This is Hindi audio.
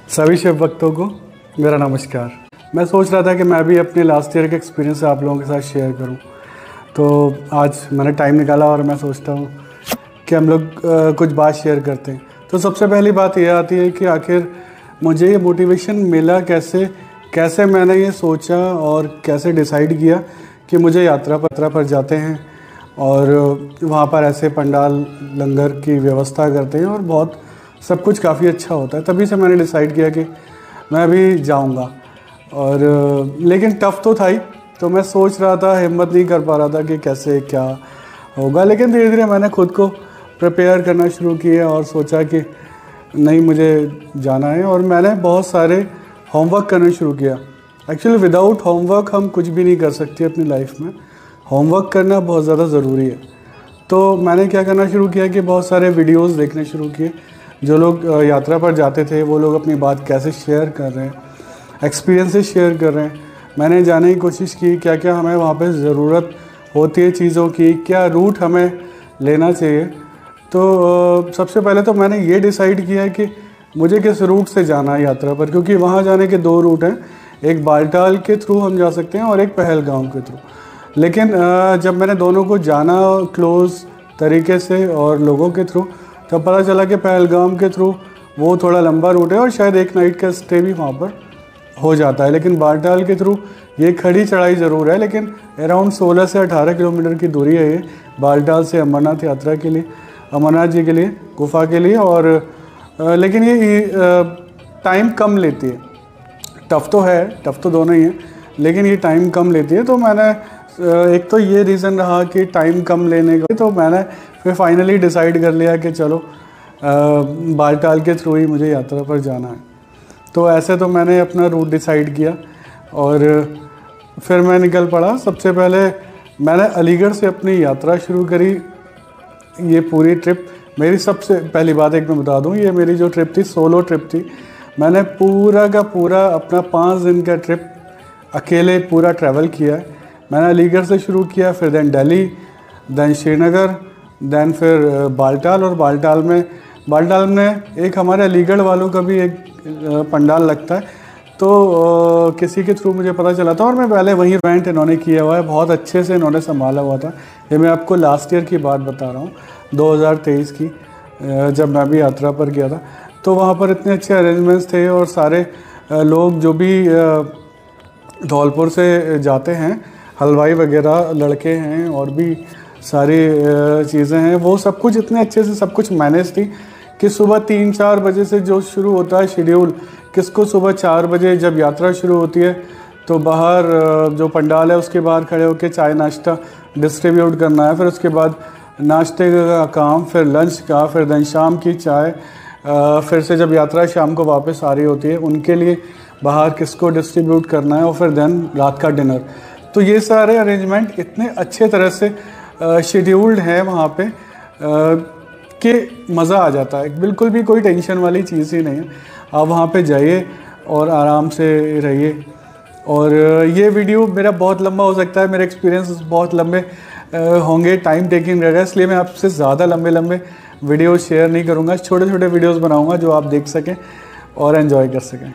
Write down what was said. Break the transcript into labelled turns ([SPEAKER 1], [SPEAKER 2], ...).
[SPEAKER 1] सभी शिव भक्तों को मेरा नमस्कार। मैं सोच रहा था कि मैं भी अपने लास्ट ईयर के एक्सपीरियंस आप लोगों के साथ शेयर करूं, तो आज मैंने टाइम निकाला और मैं सोचता हूं कि हम लोग कुछ बात शेयर करते हैं। तो सबसे पहली बात यह आती है कि आखिर मुझे ये मोटिवेशन मिला कैसे मैंने ये सोचा और कैसे डिसाइड किया कि मुझे यात्रा पर जाते हैं और वहाँ पर ऐसे पंडाल लंगर की व्यवस्था करते हैं और बहुत सब कुछ काफ़ी अच्छा होता है। तभी से मैंने डिसाइड किया कि मैं भी जाऊँगा। और लेकिन टफ़ तो था ही, तो मैं सोच रहा था, हिम्मत नहीं कर पा रहा था कि कैसे क्या होगा। लेकिन धीरे धीरे मैंने खुद को प्रिपेयर करना शुरू किया और सोचा कि नहीं, मुझे जाना है। और मैंने बहुत सारे होमवर्क करना शुरू किया। एक्चुअली विदाउट होमवर्क हम कुछ भी नहीं कर सकते अपनी लाइफ में। होमवर्क करना बहुत ज़्यादा ज़रूरी है। तो मैंने क्या करना शुरू किया कि बहुत सारे वीडियोस देखने शुरू किए। जो लोग यात्रा पर जाते थे वो लोग अपनी बात कैसे शेयर कर रहे हैं, एक्सपीरियंसेस शेयर कर रहे हैं। मैंने जानने की कोशिश की क्या क्या हमें वहाँ पे ज़रूरत होती है चीज़ों की, क्या रूट हमें लेना चाहिए। तो सबसे पहले तो मैंने ये डिसाइड किया कि मुझे किस रूट से जाना है यात्रा पर, क्योंकि वहाँ जाने के दो रूट हैं। एक बालटाल के थ्रू हम जा सकते हैं और एक पहलगाम के थ्रू। लेकिन जब मैंने दोनों को जाना क्लोज़ तरीके से और लोगों के थ्रू, तब पता चला कि पहलगाम के थ्रू वो थोड़ा लंबा रूट है और शायद एक नाइट का स्टे भी वहाँ पर हो जाता है। लेकिन बालटाल के थ्रू ये खड़ी चढ़ाई ज़रूर है, लेकिन अराउंड 16 से 18 किलोमीटर की दूरी है ये बालटाल से अमरनाथ यात्रा के लिए, अमरनाथ जी के लिए, गुफा के लिए। और लेकिन ये टाइम कम लेती है। टफ़ तो है, टफ़ तो दोनों ही है, लेकिन ये टाइम कम लेती है। तो मैंने एक तो ये रीज़न रहा कि टाइम कम लेने का, तो मैंने फिर फाइनली डिसाइड कर लिया कि चलो बालटाल के थ्रू ही मुझे यात्रा पर जाना है। तो ऐसे तो मैंने अपना रूट डिसाइड किया और फिर मैं निकल पड़ा। सबसे पहले मैंने अलीगढ़ से अपनी यात्रा शुरू करी। ये पूरी ट्रिप मेरी, सबसे पहली बात एक मैं बता दूं, ये मेरी जो ट्रिप थी सोलो ट्रिप थी। मैंने पूरा का पूरा अपना 5 दिन का ट्रिप अकेले पूरा ट्रैवल किया है। मैंने अलीगढ़ से शुरू किया, फिर then Delhi, then Srinagar, then फिर बालटाल। और बालटाल में एक हमारे अलीगढ़ वालों का भी एक पंडाल लगता है, तो किसी के थ्रू मुझे पता चला था और मैं पहले वहीं रेंट इन्होंने किया हुआ है। बहुत अच्छे से इन्होंने संभाला हुआ था। ये मैं आपको लास्ट ईयर की बात बता रहा हूँ, 2023 की, जब मैं भी यात्रा पर गया था। तो वहाँ पर इतने अच्छे अरेंजमेंट्स थे और सारे लोग जो भी धौलपुर से जाते हैं, हलवाई वगैरह लड़के हैं और भी सारी चीज़ें हैं, वो सब कुछ इतने अच्छे से सब कुछ मैनेज थी कि सुबह 3-4 बजे से जो शुरू होता है शेड्यूल, किसको सुबह 4 बजे जब यात्रा शुरू होती है तो बाहर जो पंडाल है उसके बाहर खड़े होकर चाय नाश्ता डिस्ट्रीब्यूट करना है। फिर उसके बाद नाश्ते का काम, फिर लंच का, फिर दिन शाम की चाय, फिर से जब यात्रा शाम को वापस आ रही होती है उनके लिए बाहर किसको डिस्ट्रीब्यूट करना है, और फिर दिन रात का डिनर। तो ये सारे अरेंजमेंट इतने अच्छे तरह से शेड्यूल्ड हैं वहाँ पे कि मज़ा आ जाता है। बिल्कुल भी कोई टेंशन वाली चीज़ ही नहीं है। आप वहाँ पे जाइए और आराम से रहिए। और ये वीडियो मेरा बहुत लंबा हो सकता है, मेरे एक्सपीरियंस बहुत लंबे होंगे, टाइम टेकिंग रहेगा, इसलिए मैं आपसे ज़्यादा लंबे वीडियो शेयर नहीं करूँगा। छोटे छोटे वीडियोज़ बनाऊँगा जो आप देख सकें और एंजॉय कर सकें।